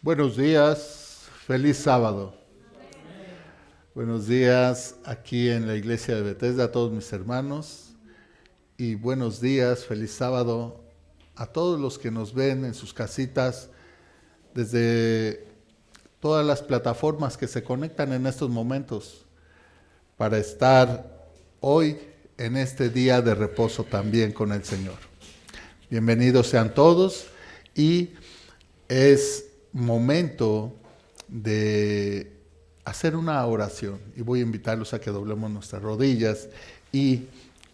Buenos días, feliz sábado. Buenos días aquí en la iglesia de Bethesda a todos mis hermanos y buenos días, feliz sábado a todos los que nos ven en sus casitas desde todas las plataformas que se conectan en estos momentos para estar hoy en este día de reposo también con el Señor. Bienvenidos sean todos y es momento de hacer una oración y voy a invitarlos a que doblemos nuestras rodillas y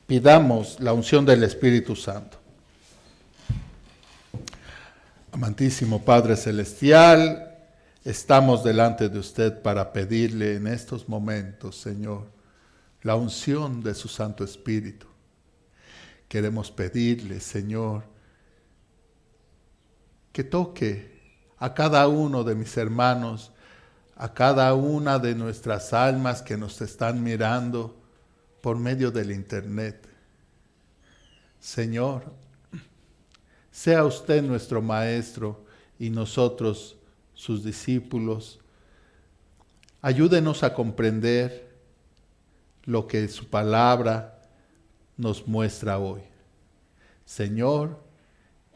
pidamos la unción del Espíritu Santo. Amantísimo Padre Celestial, estamos delante de usted para pedirle en estos momentos, Señor, la unción de su Santo Espíritu. Queremos pedirle, Señor, que toque a cada uno de mis hermanos, a cada una de nuestras almas que nos están mirando por medio del internet. Señor, sea usted nuestro maestro y nosotros sus discípulos. Ayúdenos a comprender lo que su palabra nos muestra hoy. Señor,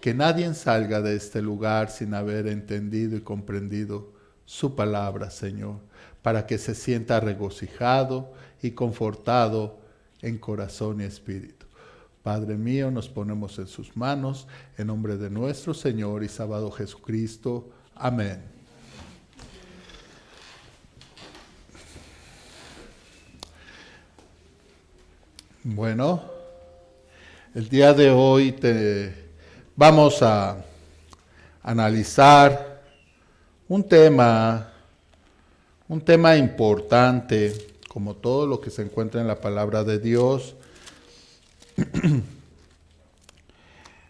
que nadie salga de este lugar sin haber entendido y comprendido su palabra, Señor, para que se sienta regocijado y confortado en corazón y espíritu. Padre mío, nos ponemos en sus manos, en nombre de nuestro Señor y Salvador Jesucristo. Amén. Bueno, el día de hoy vamos a analizar un tema importante, como todo lo que se encuentra en la palabra de Dios.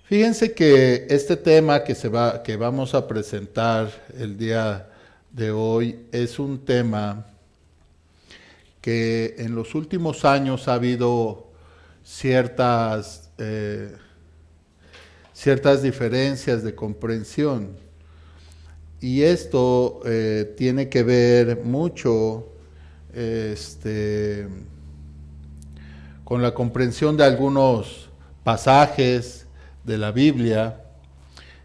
Fíjense que este tema que vamos a presentar el día de hoy es un tema que en los últimos años ha habido ciertas diferencias de comprensión. Y esto tiene que ver mucho con la comprensión de algunos pasajes de la Biblia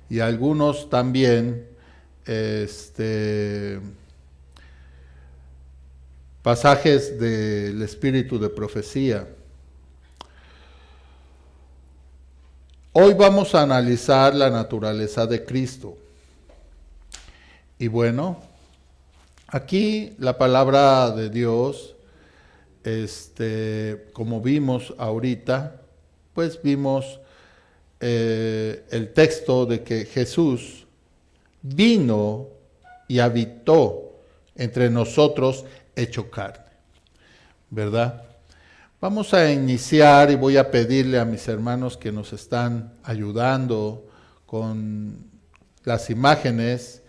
y algunos también pasajes del espíritu de profecía. Hoy vamos a analizar la naturaleza de Cristo. Y bueno, aquí la palabra de Dios, como vimos ahorita, pues vimos el texto de que Jesús vino y habitó entre nosotros hecho carne, ¿verdad? Vamos a iniciar y voy a pedirle a mis hermanos que nos están ayudando con las imágenes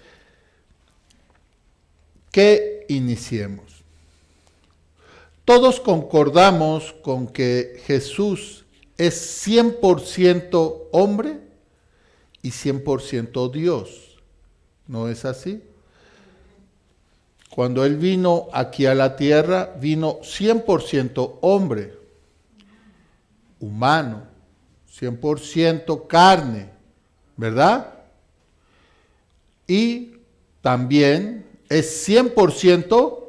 que iniciemos. Todos concordamos con que Jesús es 100% hombre y 100% Dios. ¿No es así? Cuando Él vino aquí a la tierra, vino 100% hombre, humano, 100% carne, ¿verdad? Y también es 100%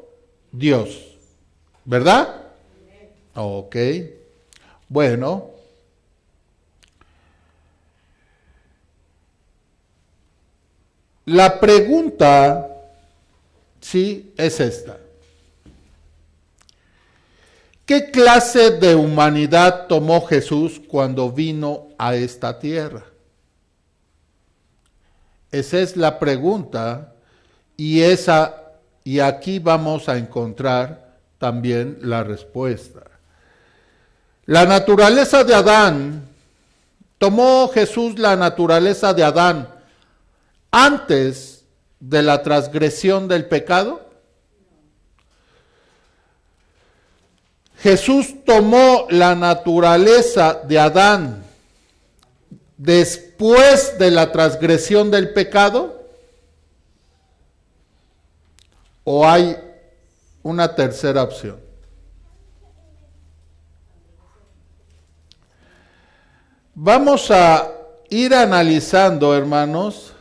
Dios, ¿verdad? Ok. Bueno. La pregunta, sí, es esta. ¿Qué clase de humanidad tomó Jesús cuando vino a esta tierra? Esa es la pregunta y aquí vamos a encontrar también la respuesta. La naturaleza de Adán, ¿tomó Jesús la naturaleza de Adán antes de la transgresión del pecado? Jesús tomó la naturaleza de Adán después de la transgresión del pecado. ¿O hay una tercera opción? Vamos a ir analizando, hermanos,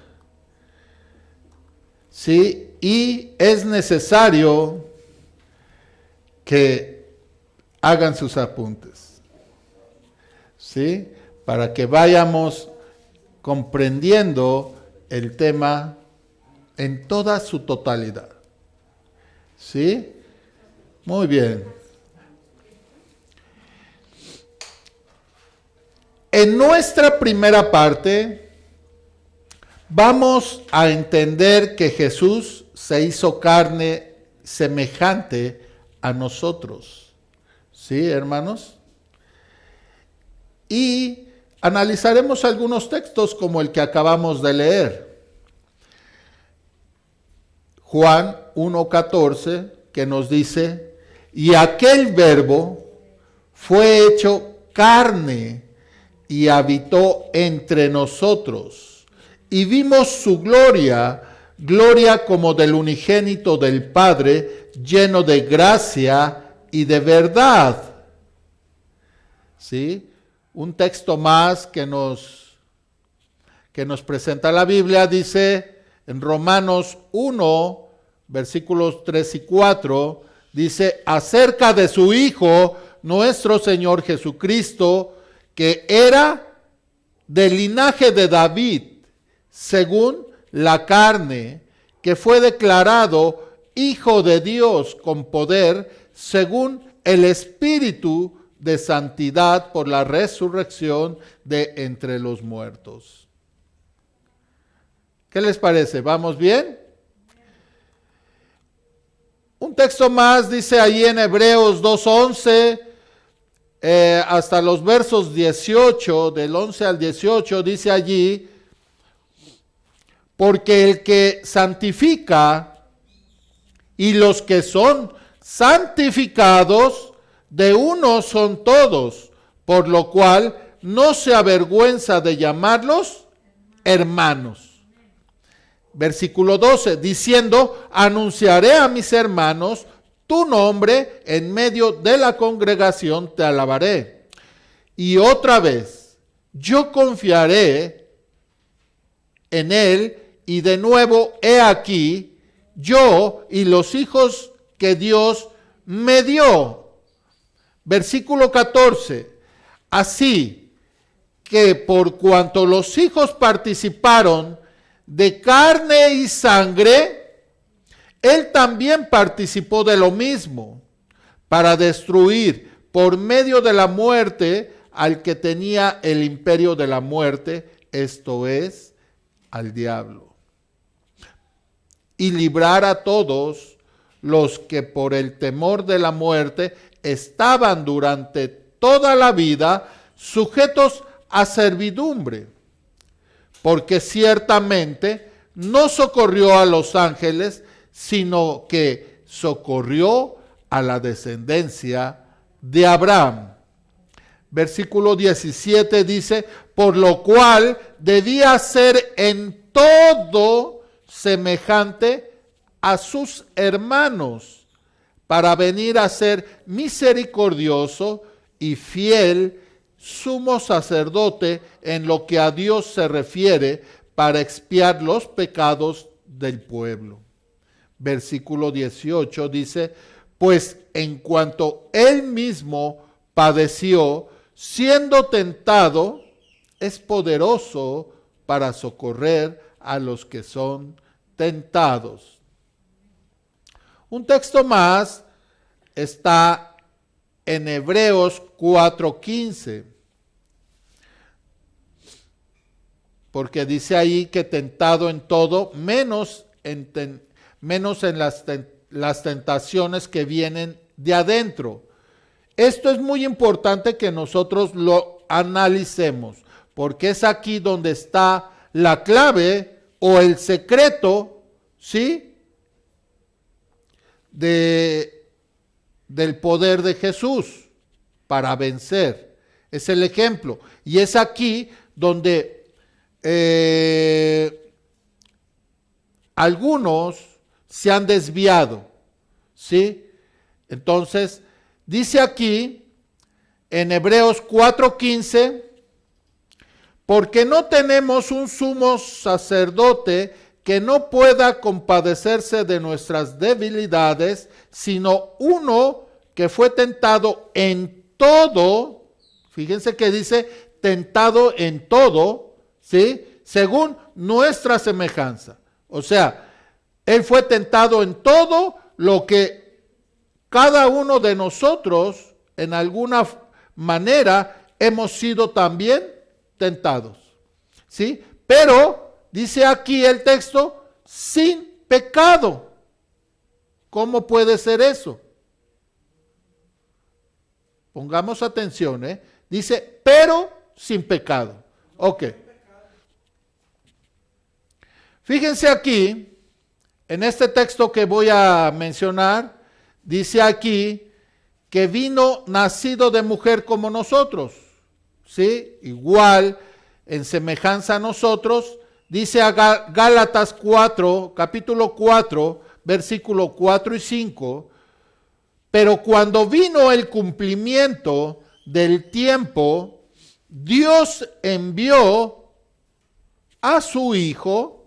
¿sí? Y es necesario que hagan sus apuntes, ¿sí? Para que vayamos comprendiendo el tema en toda su totalidad, ¿sí? Muy bien. En nuestra primera parte vamos a entender que Jesús se hizo carne semejante a nosotros, ¿sí, hermanos? Y analizaremos algunos textos como el que acabamos de leer. Juan 1:14, que nos dice, y aquel verbo fue hecho carne y habitó entre nosotros, y vimos su gloria, gloria como del unigénito del Padre, lleno de gracia y de verdad. ¿Sí? Un texto más que nos presenta la Biblia dice en Romanos 1, versículos 3 y 4, dice, acerca de su Hijo, nuestro Señor Jesucristo, que era del linaje de David, según la carne, que fue declarado Hijo de Dios con poder, según el Espíritu de santidad por la resurrección de entre los muertos. ¿Qué les parece? ¿Vamos bien? Un texto más dice ahí en Hebreos 2:11, hasta los versos 18, del 11 al 18, dice allí, porque el que santifica y los que son santificados, de uno son todos, por lo cual no se avergüenza de llamarlos hermanos. Versículo 12, diciendo, anunciaré a mis hermanos tu nombre, en medio de la congregación te alabaré. Y otra vez, yo confiaré en él, y de nuevo, he aquí, yo y los hijos que Dios me dio. Versículo 14, así que por cuanto los hijos participaron de carne y sangre, él también participó de lo mismo, para destruir por medio de la muerte al que tenía el imperio de la muerte, esto es, al diablo, y librar a todos los que por el temor de la muerte estaban durante toda la vida sujetos a servidumbre, porque ciertamente no socorrió a los ángeles, sino que socorrió a la descendencia de Abraham. Versículo 17 dice, por lo cual debía ser en todo semejante a sus hermanos, para venir a ser misericordioso y fiel sumo sacerdote en lo que a Dios se refiere, para expiar los pecados del pueblo. Versículo 18 dice, pues en cuanto él mismo padeció, siendo tentado, es poderoso para socorrer a los que son tentados. Un texto más está en Hebreos 4:15, porque dice ahí que tentado en todo, menos en las tentaciones que vienen de adentro. Esto es muy importante que nosotros lo analicemos, porque es aquí donde está la clave o el secreto, ¿sí?, del poder de Jesús para vencer. Es el ejemplo. Y es aquí donde algunos se han desviado, ¿sí? Entonces, dice aquí en Hebreos 4:15, porque no tenemos un sumo sacerdote que no pueda compadecerse de nuestras debilidades, sino uno que fue tentado en todo, fíjense que dice tentado en todo, ¿sí? Según nuestra semejanza. O sea, Él fue tentado en todo lo que cada uno de nosotros, en alguna manera, hemos sido también tentados, ¿sí? Pero, dice aquí el texto, sin pecado. ¿Cómo puede ser eso? Pongamos atención, ¿eh? Dice, pero sin pecado. Ok. Fíjense aquí, en este texto que voy a mencionar, dice aquí que vino nacido de mujer como nosotros, ¿sí? Igual, en semejanza a nosotros, dice a Gálatas 4, capítulo 4, versículo 4 y 5, pero cuando vino el cumplimiento del tiempo, Dios envió a su Hijo,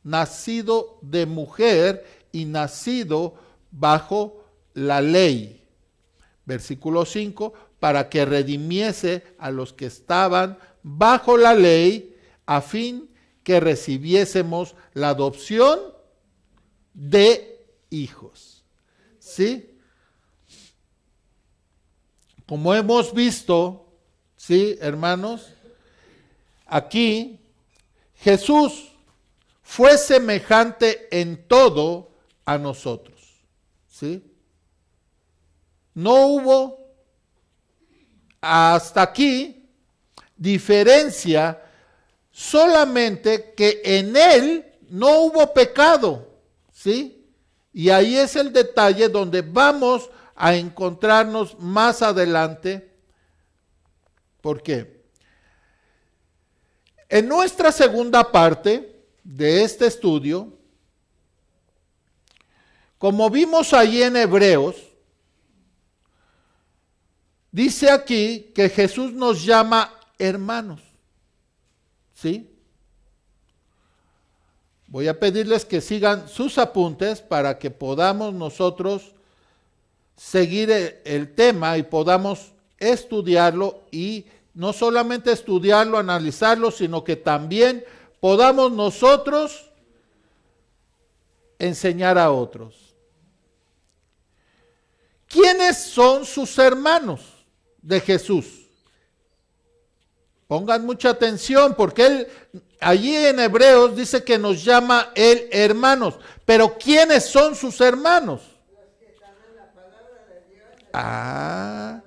nacido de mujer y nacido bajo la ley. Versículo 5, para que redimiese a los que estaban bajo la ley, a fin que recibiésemos la adopción de hijos. ¿Sí? Como hemos visto, ¿sí, hermanos? Aquí Jesús fue semejante en todo a nosotros, ¿sí? No hubo hasta aquí diferencia, solamente que en Él no hubo pecado, ¿sí? Y ahí es el detalle donde vamos a encontrarnos más adelante. ¿Por qué? En nuestra segunda parte de este estudio, como vimos allí en Hebreos, dice aquí que Jesús nos llama hermanos, ¿sí? Voy a pedirles que sigan sus apuntes para que podamos nosotros seguir el tema y podamos estudiarlo, y no solamente estudiarlo, analizarlo, sino que también podamos nosotros enseñar a otros. ¿Quiénes son sus hermanos de Jesús? Pongan mucha atención, porque él allí en Hebreos dice que nos llama él hermanos. Pero ¿quiénes son sus hermanos? Ah,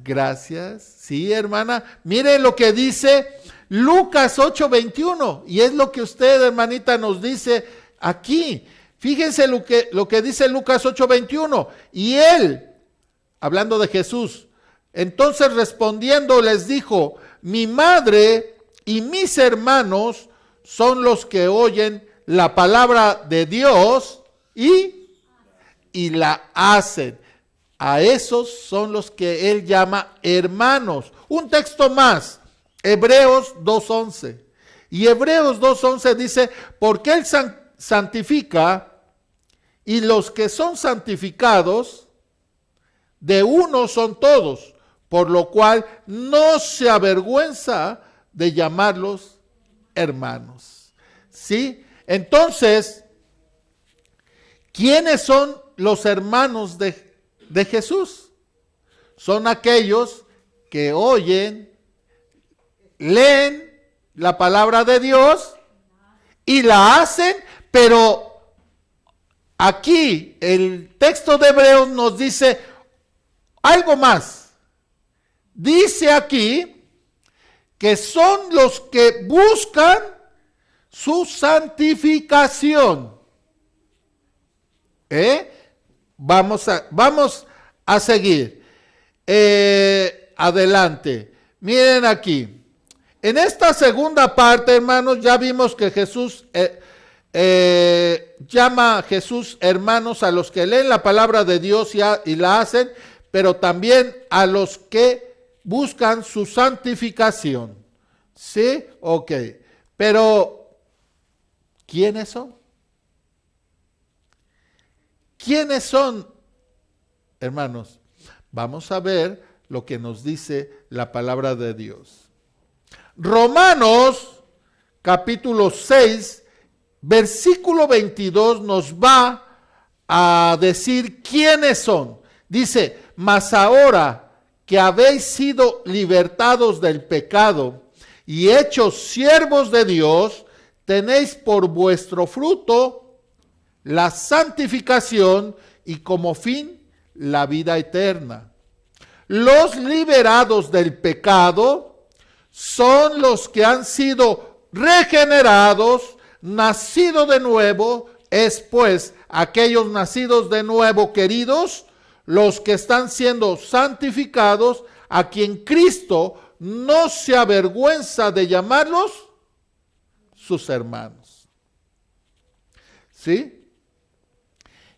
gracias. Sí, hermana. Mire lo que dice Lucas 8:21, y es lo que usted, hermanita, nos dice aquí. Fíjense lo que dice Lucas 8:21. Y él, hablando de Jesús, entonces respondiendo les dijo: mi madre y mis hermanos son los que oyen la palabra de Dios y la hacen. A esos son los que él llama hermanos. Un texto más, Hebreos 2:11. Y Hebreos 2:11 dice, porque él santifica, y los que son santificados, de uno son todos, por lo cual no se avergüenza de llamarlos hermanos. ¿Sí? Entonces, ¿quiénes son los hermanos de Jesús? Son aquellos que oyen, leen la palabra de Dios y la hacen, pero aquí el texto de Hebreos nos dice algo más. Dice aquí que son los que buscan su santificación. Vamos a seguir. Adelante. Miren aquí. En esta segunda parte, hermanos, ya vimos que Jesús llama Jesús hermanos a los que leen la palabra de Dios y la hacen, pero también a los que buscan su santificación. ¿Sí? Ok. Pero, ¿quiénes son? ¿Quiénes son, hermanos? Vamos a ver lo que nos dice la palabra de Dios. Romanos, capítulo 6, versículo 22 nos va a decir quiénes son. Dice, mas ahora que habéis sido libertados del pecado y hechos siervos de Dios, tenéis por vuestro fruto la santificación y como fin la vida eterna. Los liberados del pecado son los que han sido regenerados, nacido de nuevo, es pues aquellos nacidos de nuevo, queridos, los que están siendo santificados, a quien Cristo no se avergüenza de llamarlos sus hermanos. ¿Sí?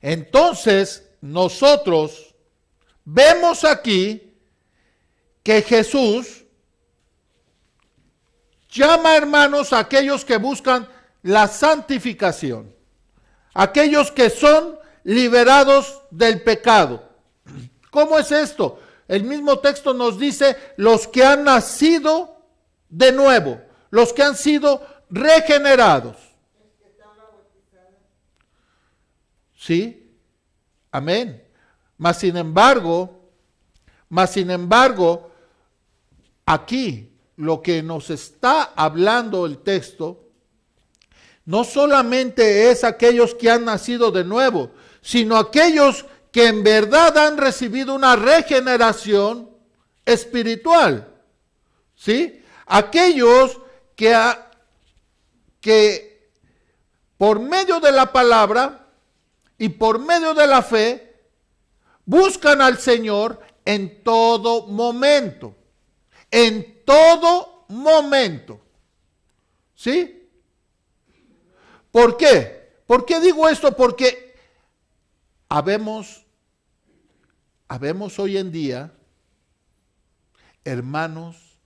Entonces, nosotros vemos aquí que Jesús llama hermanos a aquellos que buscan la santificación, aquellos que son liberados del pecado. ¿Cómo es esto? El mismo texto nos dice los que han nacido de nuevo, los que han sido regenerados. ¿Sí? Amén. Mas sin embargo, aquí lo que nos está hablando el texto no solamente es aquellos que han nacido de nuevo, sino aquellos que en verdad han recibido una regeneración espiritual. ¿Sí? Aquellos que por medio de la palabra y por medio de la fe buscan al Señor en todo momento. En todo momento. ¿Sí? ¿Por qué? ¿Por qué digo esto? Porque habemos hoy en día hermanos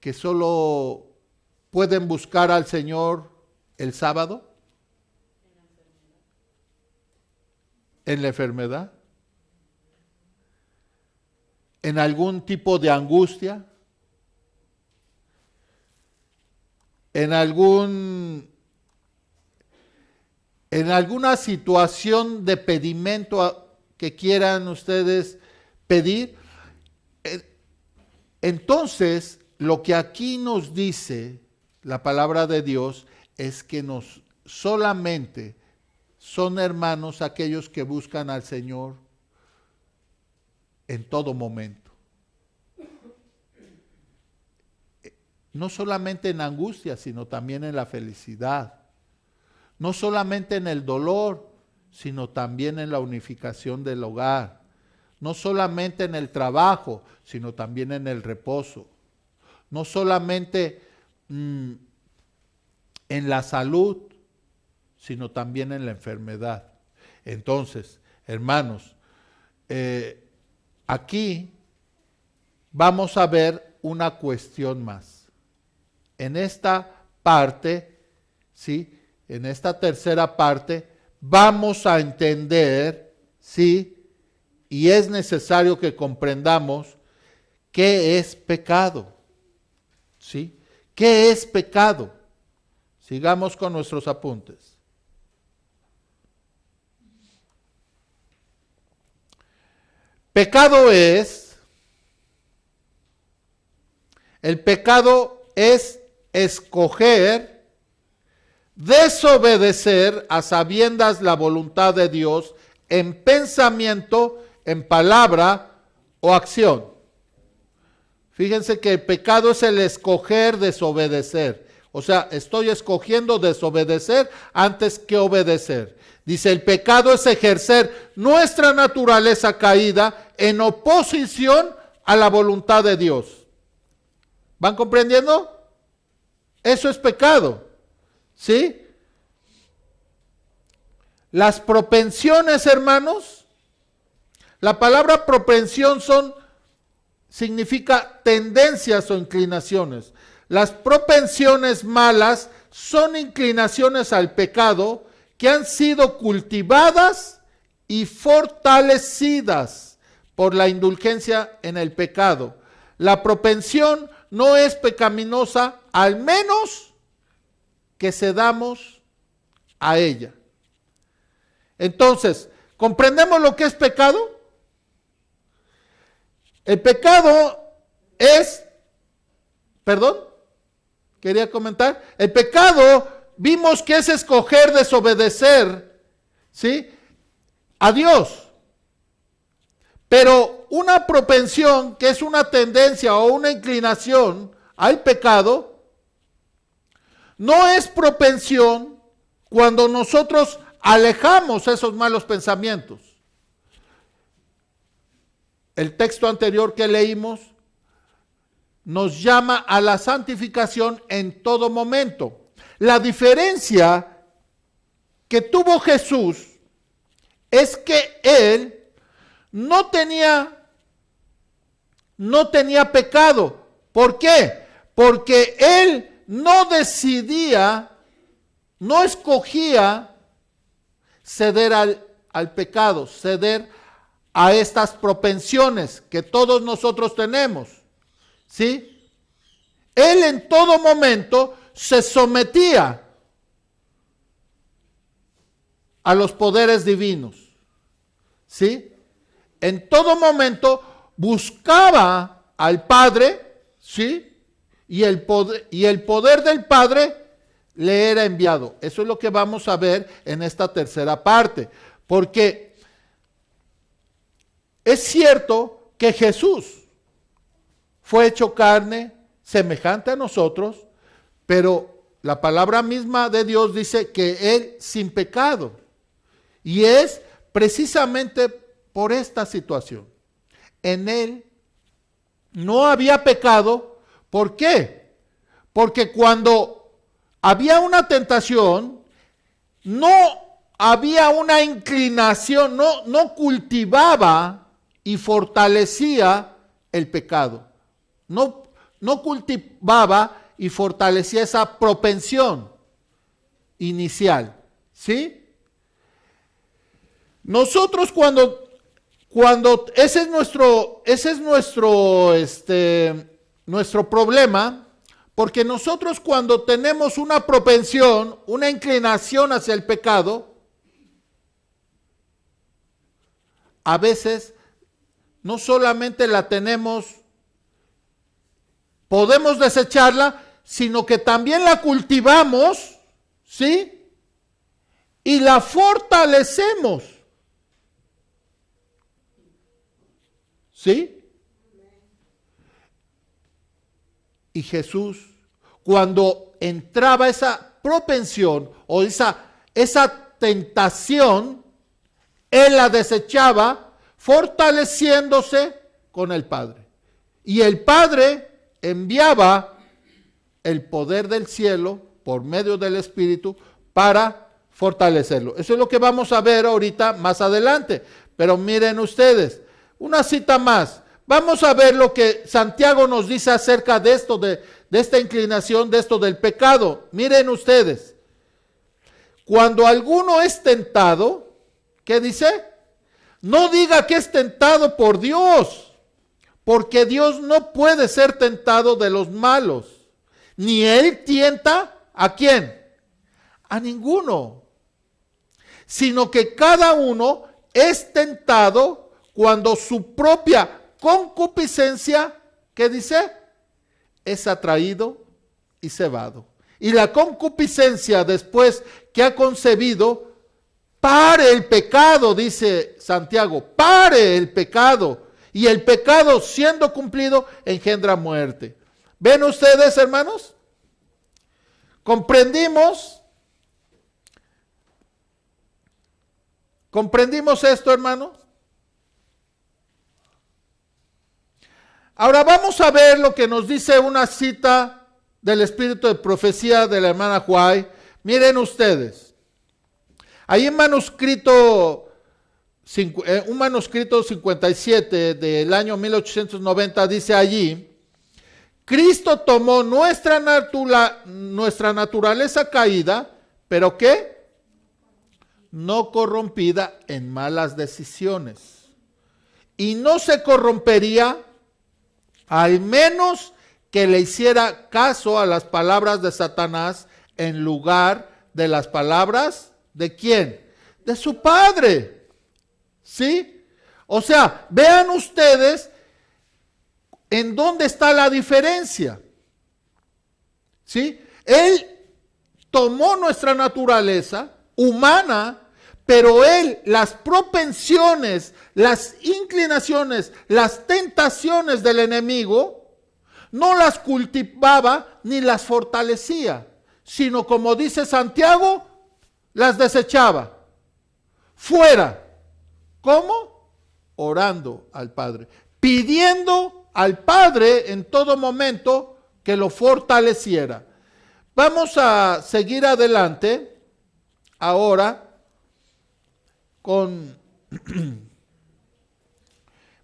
que solo pueden buscar al Señor el sábado, en la enfermedad, en algún tipo de angustia, en alguna situación de pedimento que quieran ustedes pedir. Entonces, lo que aquí nos dice la palabra de Dios es que solamente son hermanos aquellos que buscan al Señor en todo momento. No solamente en angustia, sino también en la felicidad. No solamente en el dolor, sino también en la unificación del hogar. No solamente en el trabajo, sino también en el reposo. No solamente en la salud, sino también en la enfermedad. Entonces, hermanos, aquí vamos a ver una cuestión más. En esta parte, ¿sí? En esta tercera parte, vamos a entender, ¿sí? Y es necesario que comprendamos qué es pecado, ¿sí? ¿Qué es pecado? Sigamos con nuestros apuntes. El pecado es escoger, desobedecer a sabiendas la voluntad de Dios en pensamiento, en palabra o acción. Fíjense que el pecado es el escoger desobedecer. O sea, estoy escogiendo desobedecer antes que obedecer. Dice, el pecado es ejercer nuestra naturaleza caída en oposición a la voluntad de Dios. ¿Van comprendiendo? Eso es pecado. ¿sí? Las propensiones, hermanos, la palabra propensión significa tendencias o inclinaciones. Las propensiones malas son inclinaciones al pecado que han sido cultivadas y fortalecidas por la indulgencia en el pecado. La propensión no es pecaminosa, al menos que cedamos a ella. Entonces, ¿comprendemos lo que es pecado? El pecado es, quería comentar, el pecado vimos que es escoger desobedecer, ¿sí?, a Dios. Pero una propensión, que es una tendencia o una inclinación al pecado, no es propensión cuando nosotros alejamos esos malos pensamientos. El texto anterior que leímos nos llama a la santificación en todo momento. La diferencia que tuvo Jesús es que Él no tenía pecado. ¿Por qué? Porque Él no decidía, no escogía ceder al pecado, ceder a estas propensiones que todos nosotros tenemos, ¿sí? Él en todo momento se sometía a los poderes divinos, ¿sí? En todo momento buscaba al Padre, ¿sí? Y el poder del Padre le era enviado. Eso es lo que vamos a ver en esta tercera parte, porque es cierto que Jesús fue hecho carne semejante a nosotros, pero la palabra misma de Dios dice que Él sin pecado. Y es precisamente por esta situación. En Él no había pecado. ¿Por qué? Porque cuando había una tentación, no había una inclinación, no cultivaba y fortalecía el pecado. No cultivaba y fortalecía esa propensión inicial, ¿sí? Nosotros cuando ese es nuestro problema, porque nosotros cuando tenemos una propensión, una inclinación hacia el pecado, a veces no solamente la tenemos, podemos desecharla, sino que también la cultivamos, ¿sí? Y la fortalecemos, ¿sí? Y Jesús, cuando entraba esa propensión o esa tentación, Él la desechaba fortaleciéndose con el Padre. Y el Padre enviaba el poder del cielo por medio del Espíritu para fortalecerlo. Eso es lo que vamos a ver ahorita más adelante. Pero miren ustedes, una cita más. Vamos a ver lo que Santiago nos dice acerca de esto, de esta inclinación, de esto del pecado. Miren ustedes, cuando alguno es tentado, ¿qué dice? No diga que es tentado por Dios, porque Dios no puede ser tentado de los malos, ni Él tienta ¿a quién? A ninguno, sino que cada uno es tentado cuando su propia concupiscencia, ¿qué dice? Es atraído y cebado. Y la concupiscencia, después que ha concebido, pare el pecado, dice Santiago, pare el pecado. Y el pecado, siendo cumplido, engendra muerte. ¿Ven ustedes, hermanos? ¿Comprendimos esto, hermanos? Ahora vamos a ver lo que nos dice una cita del espíritu de profecía de la hermana White. Miren ustedes, hay un manuscrito 57 del año 1890 dice allí, Cristo tomó nuestra naturaleza caída, ¿pero qué? No corrompida en malas decisiones. Y no se corrompería al menos que le hiciera caso a las palabras de Satanás en lugar de las palabras ¿de quién? De su Padre. ¿Sí? O sea, vean ustedes en dónde está la diferencia. ¿Sí? Él tomó nuestra naturaleza humana, pero Él las propensiones, las inclinaciones, las tentaciones del enemigo, no las cultivaba ni las fortalecía, sino como dice Santiago, las desechaba. Fuera. ¿Cómo? Orando al Padre, pidiendo al Padre en todo momento que lo fortaleciera. Vamos a seguir adelante ahora con,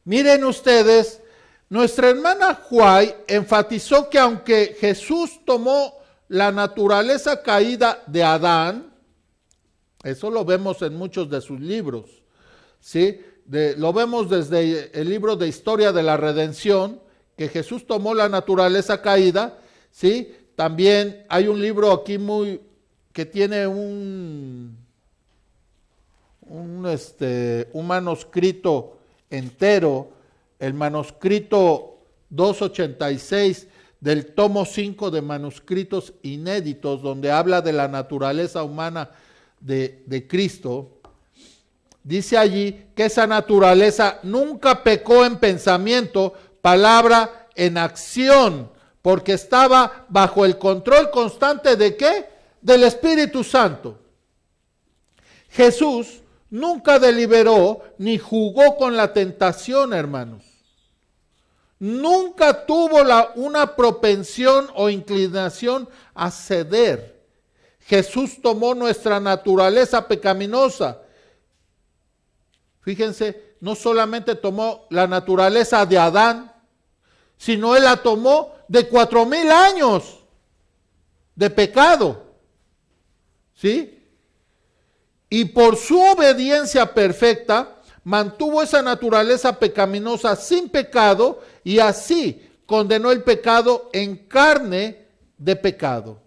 miren ustedes, nuestra hermana Huay enfatizó que aunque Jesús tomó la naturaleza caída de Adán, eso lo vemos en muchos de sus libros, ¿sí? Lo vemos desde el libro de Historia de la Redención, que Jesús tomó la naturaleza caída, ¿sí? También hay un libro aquí que tiene un manuscrito entero, el manuscrito 286 del tomo 5 de manuscritos inéditos, donde habla de la naturaleza humana de Cristo. Dice allí que esa naturaleza nunca pecó en pensamiento, palabra, en acción, porque estaba bajo el control constante ¿de qué? Del Espíritu Santo. Jesús nunca deliberó ni jugó con la tentación, hermanos. Nunca tuvo una propensión o inclinación a ceder. Jesús tomó nuestra naturaleza pecaminosa. Fíjense, no solamente tomó la naturaleza de Adán, sino Él la tomó de 4,000 años de pecado. ¿Sí? Y por su obediencia perfecta, mantuvo esa naturaleza pecaminosa sin pecado y así condenó el pecado en carne de pecado.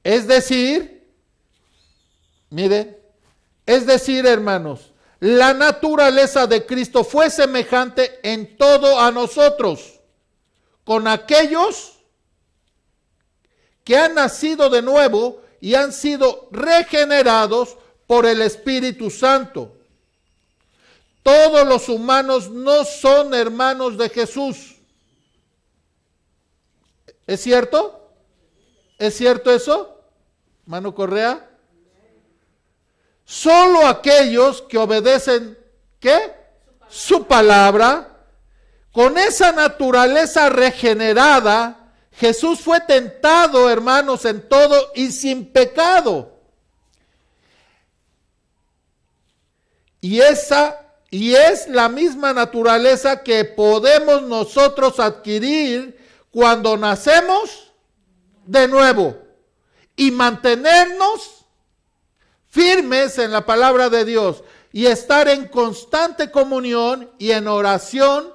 Es decir, mire, hermanos, la naturaleza de Cristo fue semejante en todo a nosotros, con aquellos que han nacido de nuevo y han sido regenerados por el Espíritu Santo. Todos los humanos no son hermanos de Jesús. ¿Es cierto? ¿Es cierto eso, hermano Correa? Solo aquellos que obedecen, ¿qué? Su palabra, con esa naturaleza regenerada. Jesús fue tentado, hermanos, en todo y sin pecado. Y es la misma naturaleza que podemos nosotros adquirir cuando nacemos de nuevo y mantenernos firmes en la palabra de Dios y estar en constante comunión y en oración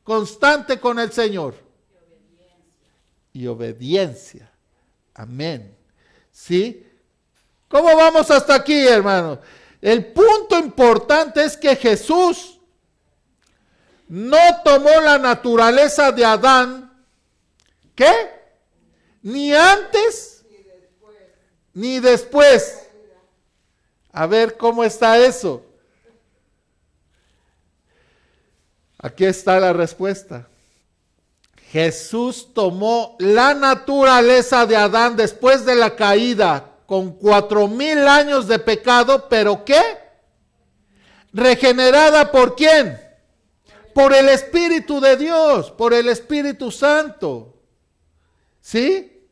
constante con el Señor. Y obediencia. Amén. ¿Sí? ¿Cómo vamos hasta aquí, hermanos? El punto importante es que Jesús no tomó la naturaleza de Adán. ¿Qué? Ni antes ni después. A ver cómo está eso. Aquí está la respuesta. Jesús tomó la naturaleza de Adán después de la caída, con 4,000 años de pecado, pero ¿qué? Regenerada ¿por quién? Por el Espíritu de Dios, por el Espíritu Santo. ¿Sí?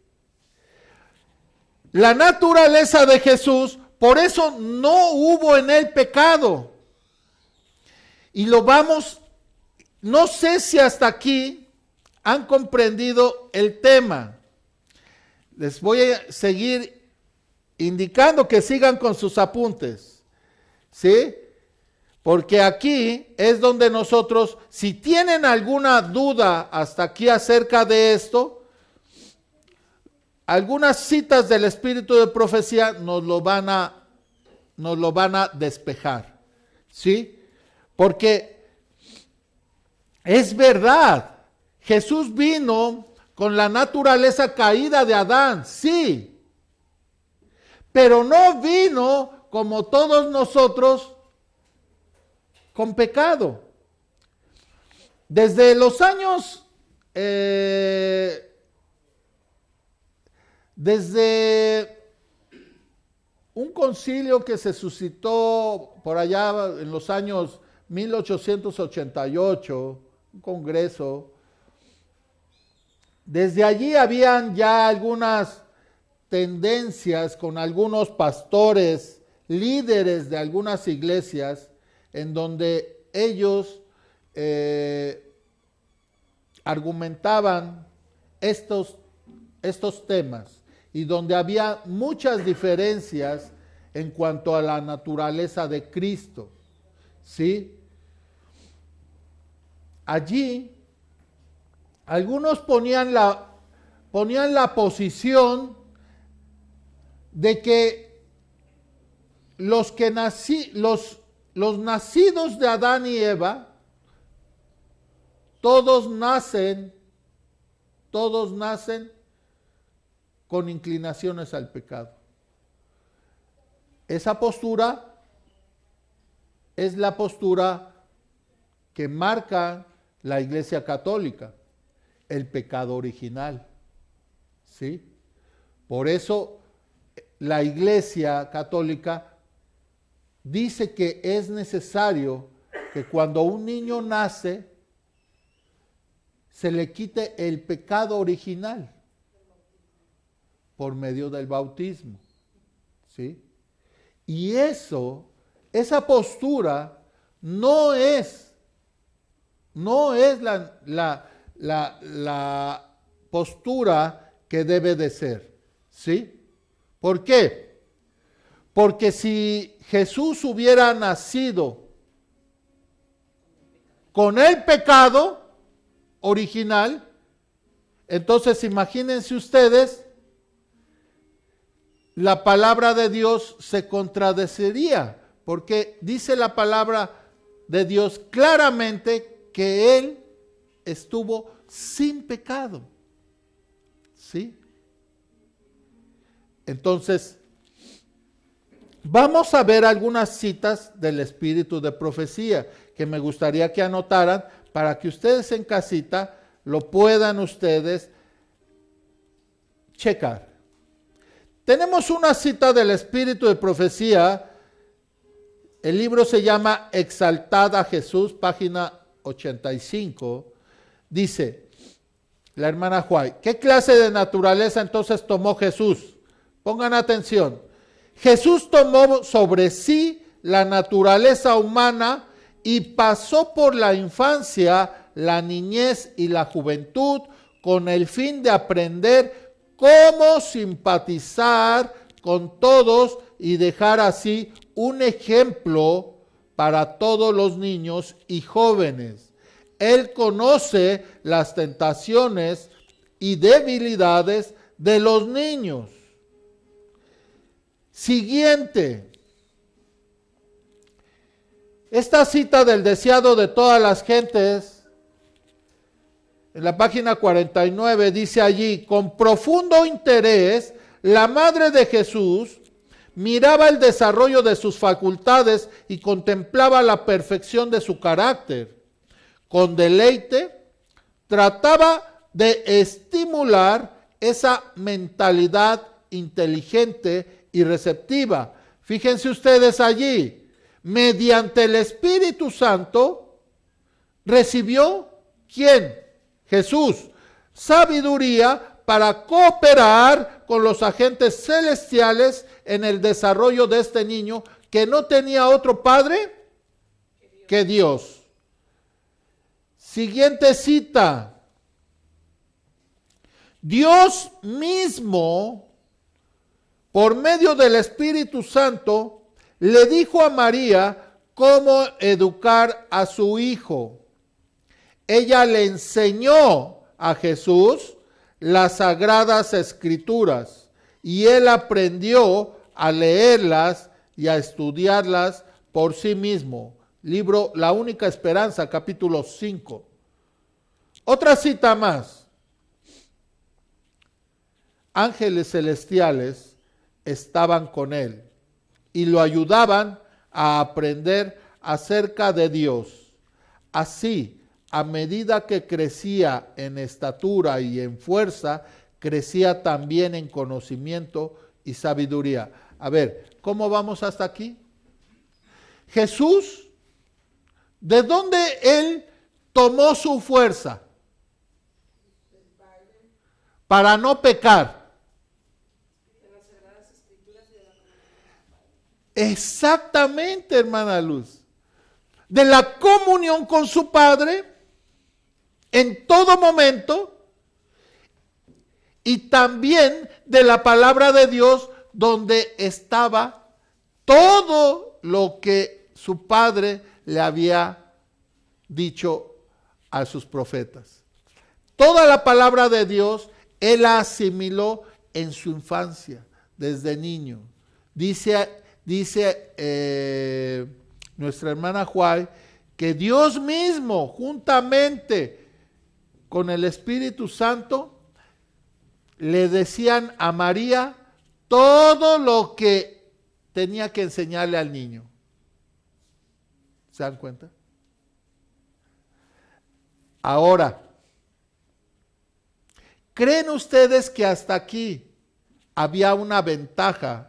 La naturaleza de Jesús, por eso no hubo en él pecado. Y lo vamos, no sé si hasta aquí han comprendido el tema. Les voy a seguir indicando que sigan con sus apuntes, ¿sí? Porque aquí es donde nosotros, si tienen alguna duda hasta aquí acerca de esto, algunas citas del espíritu de profecía nos lo van a despejar, ¿sí? Porque es verdad, Jesús vino con la naturaleza caída de Adán, sí, pero no vino como todos nosotros con pecado. Desde los años, desde un concilio que se suscitó por allá en los años 1888, un congreso, desde allí habían ya algunas tendencias con algunos pastores, líderes de algunas iglesias, en donde ellos argumentaban estos temas y donde había muchas diferencias en cuanto a la naturaleza de Cristo, ¿sí? Allí algunos ponían la posición de que los nacidos de Adán y Eva, todos nacen con inclinaciones al pecado. Esa postura es la postura que marca la Iglesia Católica, el pecado original, ¿sí? Por eso la Iglesia Católica dice que es necesario que cuando un niño nace, se le quite el pecado original por medio del bautismo, ¿sí? Y esa postura no es la postura que debe de ser, ¿sí? ¿Por qué? Porque si Jesús hubiera nacido con el pecado original, entonces imagínense ustedes, la palabra de Dios se contradeciría, porque dice la palabra de Dios claramente que Él estuvo sin pecado, ¿sí? Entonces, vamos a ver algunas citas del espíritu de profecía que me gustaría que anotaran para que ustedes en casita lo puedan ustedes checar. Tenemos una cita del espíritu de profecía. El libro se llama Exaltad a Jesús, página 85. Dice la hermana White, ¿qué clase de naturaleza entonces tomó Jesús? Pongan atención. Jesús tomó sobre sí la naturaleza humana y pasó por la infancia, la niñez y la juventud con el fin de aprender cómo simpatizar con todos y dejar así un ejemplo para todos los niños y jóvenes. Él conoce las tentaciones y debilidades de los niños. Siguiente. Esta cita del deseado de todas las gentes, en la página 49, dice allí, con profundo interés, la madre de Jesús miraba el desarrollo de sus facultades y contemplaba la perfección de su carácter. Con deleite, trataba de estimular esa mentalidad inteligente y receptiva. Fíjense ustedes allí, mediante el Espíritu Santo, recibió, ¿quién? Jesús, sabiduría para cooperar con los agentes celestiales en el desarrollo de este niño que no tenía otro padre que Dios. Siguiente cita. Dios mismo, por medio del Espíritu Santo, le dijo a María cómo educar a su hijo. Ella le enseñó a Jesús las sagradas escrituras y él aprendió a leerlas y a estudiarlas por sí mismo. Libro La Única Esperanza, capítulo 5. Otra cita más. Ángeles celestiales estaban con él y lo ayudaban a aprender acerca de Dios. Así, a medida que crecía en estatura y en fuerza, crecía también en conocimiento y sabiduría. A ver, ¿cómo vamos hasta aquí? Jesús, ¿de dónde él tomó su fuerza? Para no pecar. Exactamente, hermana Luz. De la comunión con su Padre en todo momento y también de la palabra de Dios donde estaba todo lo que su Padre le había dicho a sus profetas. Toda la palabra de Dios él la asimiló en su infancia, desde niño. Dice nuestra hermana Juárez que Dios mismo, juntamente con el Espíritu Santo, le decían a María todo lo que tenía que enseñarle al niño. ¿Se dan cuenta? Ahora, ¿creen ustedes que hasta aquí había una ventaja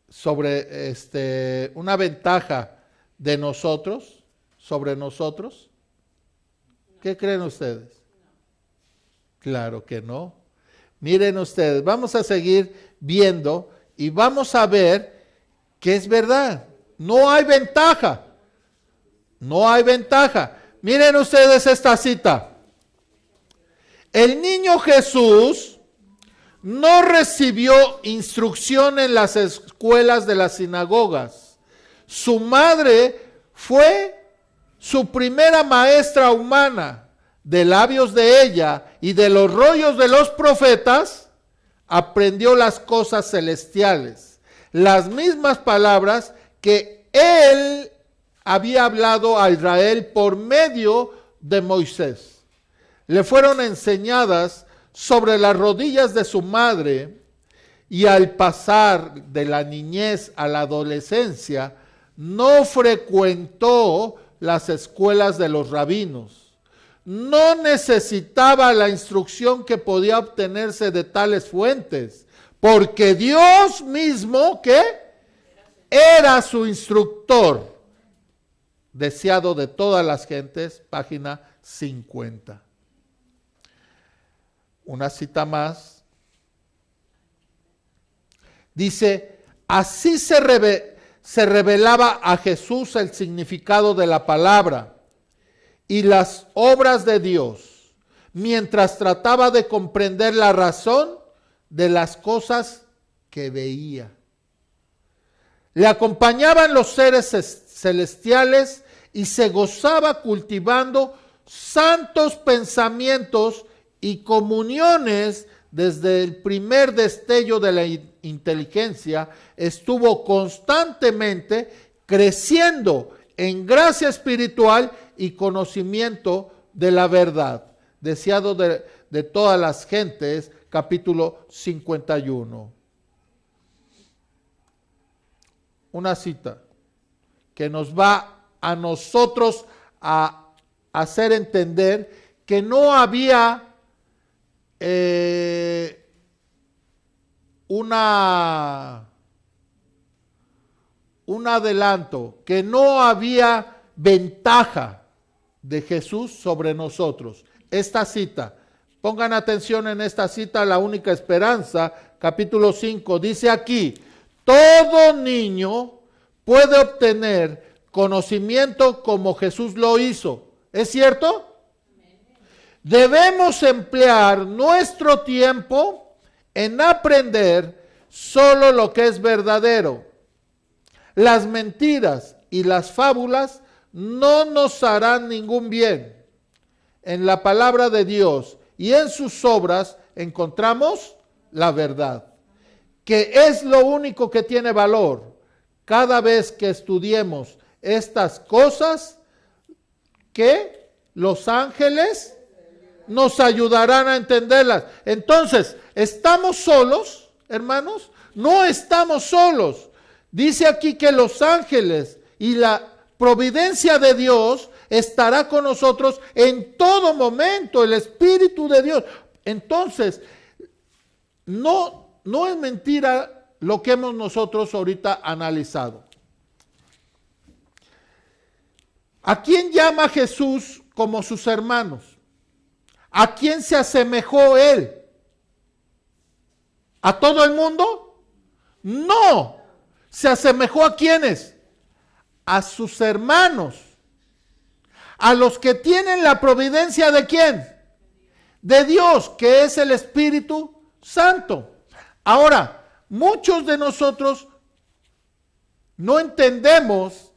sobre una ventaja de nosotros, sobre nosotros? ¿Qué creen ustedes? Claro que no. Miren ustedes, vamos a seguir viendo y vamos a ver que es verdad. No hay ventaja. No hay ventaja. Miren ustedes esta cita. El niño Jesús no recibió instrucción en las escuelas de las sinagogas. Su madre fue su primera maestra humana. De labios de ella y de los rollos de los profetas, aprendió las cosas celestiales. Las mismas palabras que él había hablado a Israel por medio de Moisés. Le fueron enseñadas sobre las rodillas de su madre y al pasar de la niñez a la adolescencia, no frecuentó las escuelas de los rabinos. No necesitaba la instrucción que podía obtenerse de tales fuentes, porque Dios mismo, ¿qué? Era su instructor, deseado de todas las gentes, página 50. Una cita más. Dice, así se revelaba a Jesús el significado de la palabra y las obras de Dios, mientras trataba de comprender la razón de las cosas que veía. Le acompañaban los seres celestiales y se gozaba cultivando santos pensamientos y comuniones. Desde el primer destello de la inteligencia, estuvo constantemente creciendo en gracia espiritual y conocimiento de la verdad, deseado de todas las gentes, capítulo 51. Una cita que nos va a nosotros a hacer entender que no había un adelanto, que no había ventaja de Jesús sobre nosotros. esta cita. Pongan atención en esta cita, La única esperanza, capítulo 5. Dice aquí, todo niño puede obtener conocimiento como Jesús lo hizo. ¿Es cierto? Debemos emplear nuestro tiempo en aprender solo lo que es verdadero. Las mentiras y las fábulas no nos harán ningún bien. En la palabra de Dios y en sus obras encontramos la verdad, que es lo único que tiene valor. Cada vez que estudiemos estas cosas, que los ángeles nos ayudarán a entenderlas. Entonces, ¿estamos solos, hermanos? No estamos solos. Dice aquí que los ángeles y la providencia de Dios estará con nosotros en todo momento, el Espíritu de Dios. Entonces, no es mentira lo que hemos nosotros ahorita analizado. ¿A quién llama Jesús como sus hermanos? ¿A quién se asemejó él? ¿A todo el mundo? No. ¿Se asemejó a quiénes? A sus hermanos. A los que tienen la providencia de ¿quién? De Dios, que es el Espíritu Santo. Ahora, muchos de nosotros no entendemos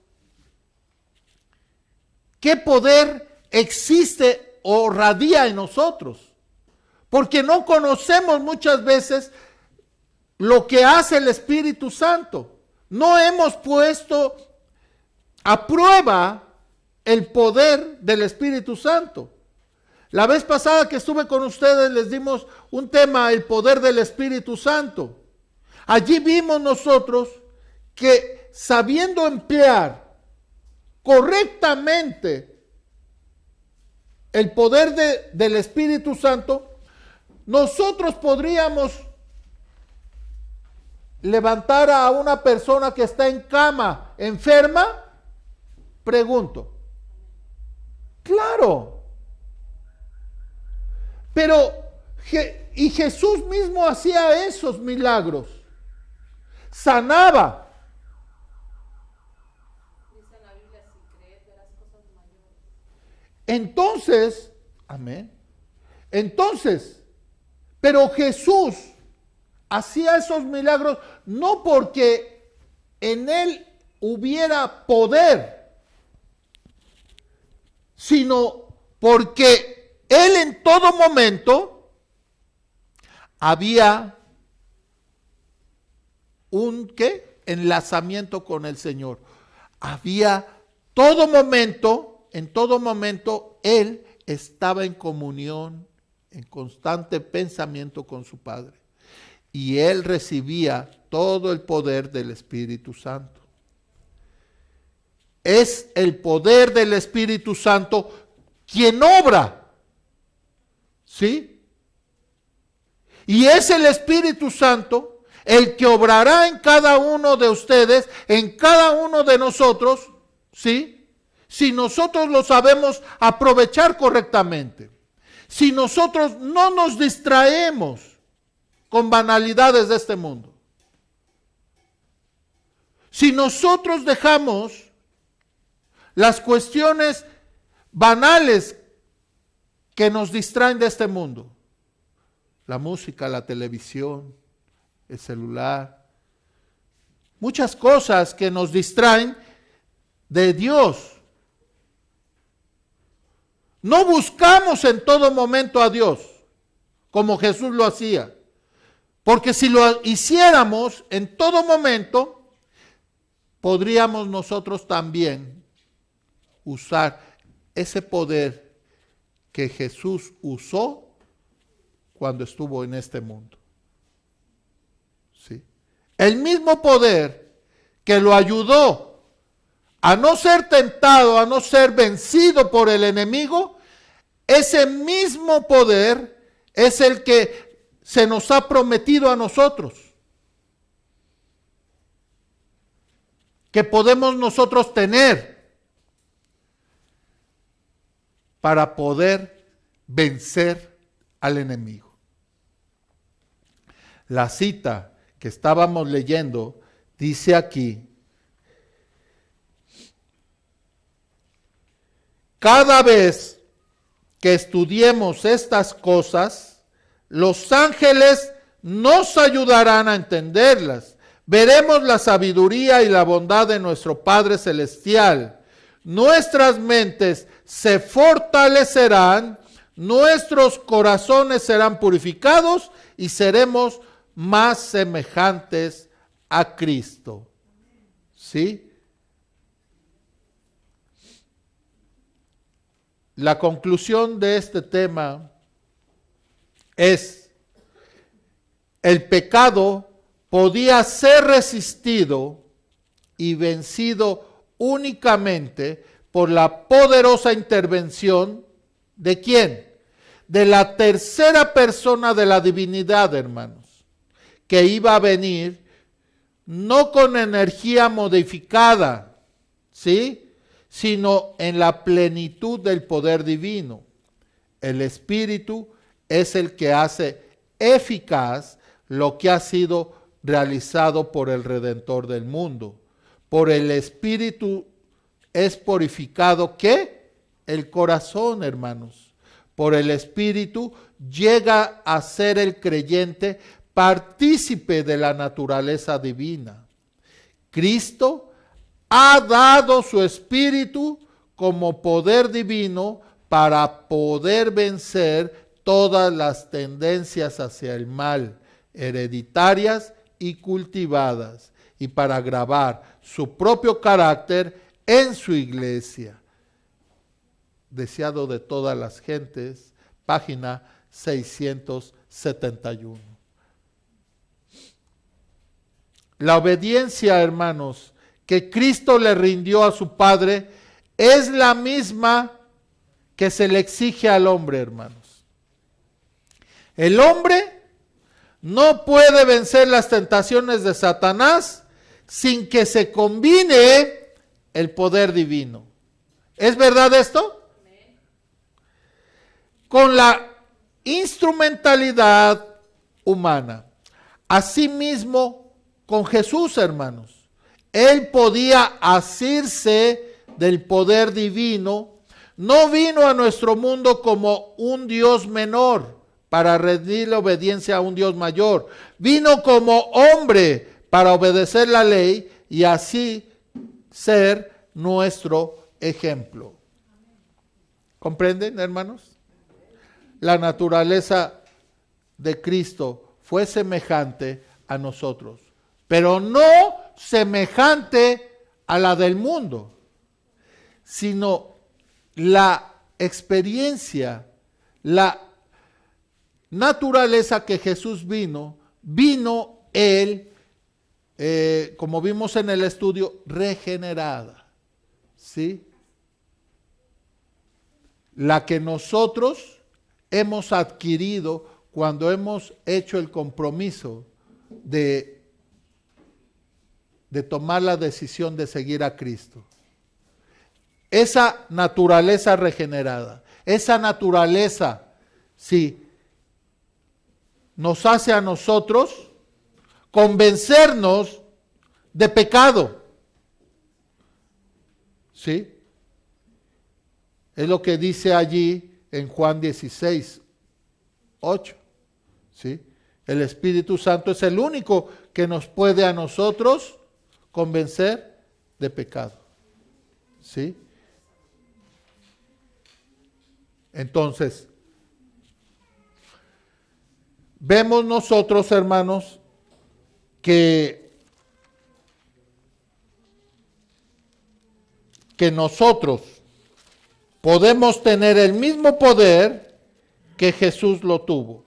qué poder existe o radia en nosotros, porque no conocemos muchas veces lo que hace el Espíritu Santo. No hemos puesto a prueba el poder del Espíritu Santo. La vez pasada que estuve con ustedes les dimos un tema, el poder del Espíritu Santo. Allí vimos nosotros que sabiendo emplear correctamente el poder del Espíritu Santo, nosotros podríamos levantar a una persona que está en cama, enferma. Pregunto. Claro. Pero, y Jesús mismo hacía esos milagros. Sanaba. Dice en la Biblia, si crees, verás cosas mayores. Entonces, amén. Entonces, pero Jesús hacía esos milagros no porque en él hubiera poder, sino porque él en todo momento había un ¿qué? Enlazamiento con el Señor. Había en todo momento, él estaba en comunión, en constante pensamiento con su Padre. Y él recibía todo el poder del Espíritu Santo. Es el poder del Espíritu Santo quien obra. ¿Sí? Y es el Espíritu Santo el que obrará en cada uno de ustedes, en cada uno de nosotros, ¿sí? Si nosotros lo sabemos aprovechar correctamente. Si nosotros no nos distraemos con banalidades de este mundo. Si nosotros dejamos las cuestiones banales que nos distraen de este mundo, la música, la televisión, el celular, muchas cosas que nos distraen de Dios. No buscamos en todo momento a Dios, como Jesús lo hacía. Porque si lo hiciéramos en todo momento, podríamos nosotros también usar ese poder que Jesús usó cuando estuvo en este mundo. ¿Sí? El mismo poder que lo ayudó a no ser tentado, a no ser vencido por el enemigo, ese mismo poder es el que se nos ha prometido a nosotros. Que podemos nosotros tener para poder vencer al enemigo. La cita que estábamos leyendo dice aquí: cada vez que estudiemos estas cosas, los ángeles nos ayudarán a entenderlas. Veremos la sabiduría y la bondad de nuestro Padre Celestial. Nuestras mentes se fortalecerán, nuestros corazones serán purificados y seremos más semejantes a Cristo. ¿Sí? La conclusión de este tema es: el pecado podía ser resistido y vencido únicamente por la poderosa intervención ¿de quién? De la tercera persona de la divinidad, hermanos, que iba a venir no con energía modificada, ¿sí?, sino en la plenitud del poder divino. El Espíritu es el que hace eficaz lo que ha sido realizado por el Redentor del mundo. Por el Espíritu es purificado, ¿qué? El corazón, hermanos. Por el Espíritu llega a ser el creyente partícipe de la naturaleza divina. Cristo ha dado su Espíritu como poder divino para poder vencer todas las tendencias hacia el mal, hereditarias y cultivadas, y para grabar su propio carácter en su iglesia. Deseado de todas las gentes, página 671. La obediencia, hermanos, que Cristo le rindió a su Padre es la misma que se le exige al hombre, hermanos. El hombre no puede vencer las tentaciones de Satanás sin que se combine el poder divino. ¿Es verdad esto? Con la instrumentalidad humana. Asimismo, con Jesús, hermanos. Él podía asirse del poder divino. No vino a nuestro mundo como un Dios menor para rendir la obediencia a un Dios mayor. Vino como hombre para obedecer la ley y así ser nuestro ejemplo. ¿Comprenden, hermanos? La naturaleza de Cristo fue semejante a nosotros, pero no semejante a la del mundo, sino la experiencia, la naturaleza que Jesús vino él, como vimos en el estudio, regenerada, ¿sí? La que nosotros hemos adquirido cuando hemos hecho el compromiso de tomar la decisión de seguir a Cristo. Esa naturaleza regenerada, esa naturaleza, sí, nos hace a nosotros convencernos de pecado. ¿Sí? Es lo que dice allí en Juan 16, 8. ¿Sí? El Espíritu Santo es el único que nos puede a nosotros convencer de pecado. ¿Sí? Entonces, vemos nosotros, hermanos, que nosotros podemos tener el mismo poder que Jesús lo tuvo.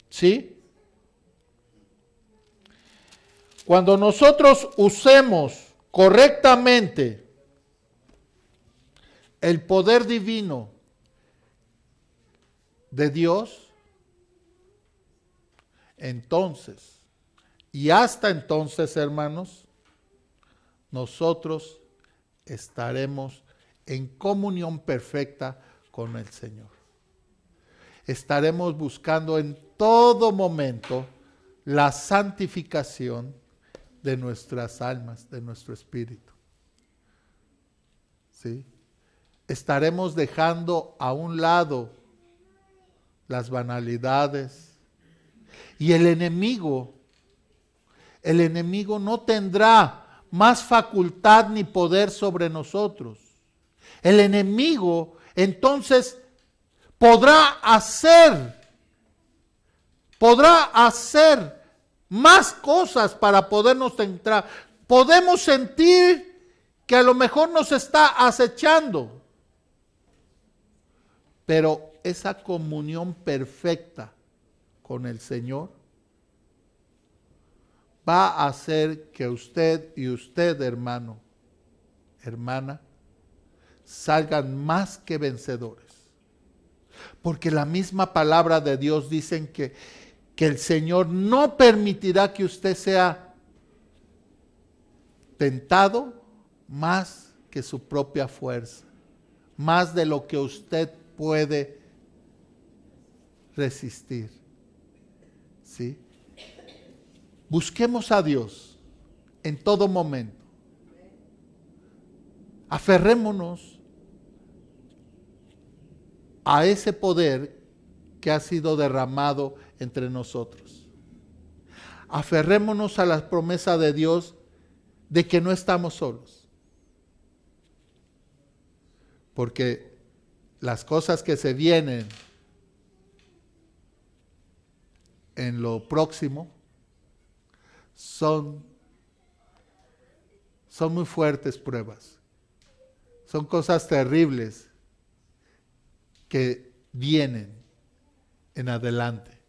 ¿Sí? Cuando nosotros usemos correctamente el poder divino de Dios, entonces, y hasta entonces, hermanos, nosotros estaremos en comunión perfecta con el Señor. Estaremos buscando en todo momento la santificación de nuestras almas, de nuestro espíritu. ¿Sí? Estaremos dejando a un lado las banalidades. Y el enemigo no tendrá más facultad ni poder sobre nosotros. El enemigo entonces podrá hacer más cosas para podernos entrar. Podemos sentir que a lo mejor nos está acechando, pero esa comunión perfecta con el Señor va a hacer que usted y usted, hermano, hermana, salgan más que vencedores. Porque la misma palabra de Dios dice que el Señor no permitirá que usted sea tentado más que su propia fuerza, más de lo que usted puede resistir. ¿Sí? Busquemos a Dios en todo momento. Aferrémonos a ese poder que ha sido derramado entre nosotros. Aferrémonos a la promesa de Dios de que no estamos solos. Porque las cosas que se vienen en lo próximo son muy fuertes pruebas. Son cosas terribles que vienen en adelante.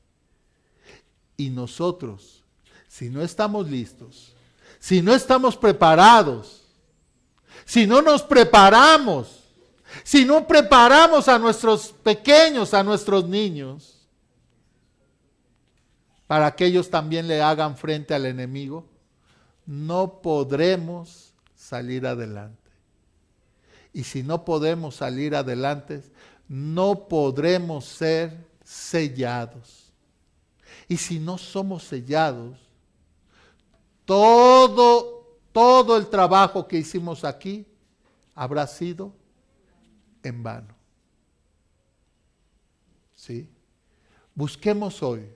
Y nosotros, si no estamos listos, si no estamos preparados, si no nos preparamos, si no preparamos a nuestros pequeños, a nuestros niños, para que ellos también le hagan frente al enemigo, no podremos salir adelante. Y si no podemos salir adelante, no podremos ser sellados. Y si no somos sellados, todo el trabajo que hicimos aquí habrá sido en vano. ¿Sí? Busquemos hoy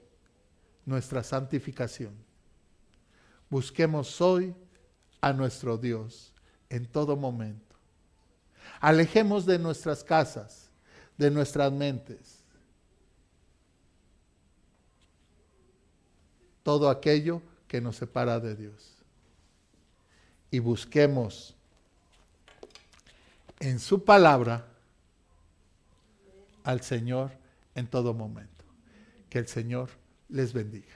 nuestra santificación. Busquemos hoy a nuestro Dios en todo momento. Alejemos de nuestras casas, de nuestras mentes, todo aquello que nos separa de Dios. Y busquemos en su palabra al Señor en todo momento. Que el Señor les bendiga.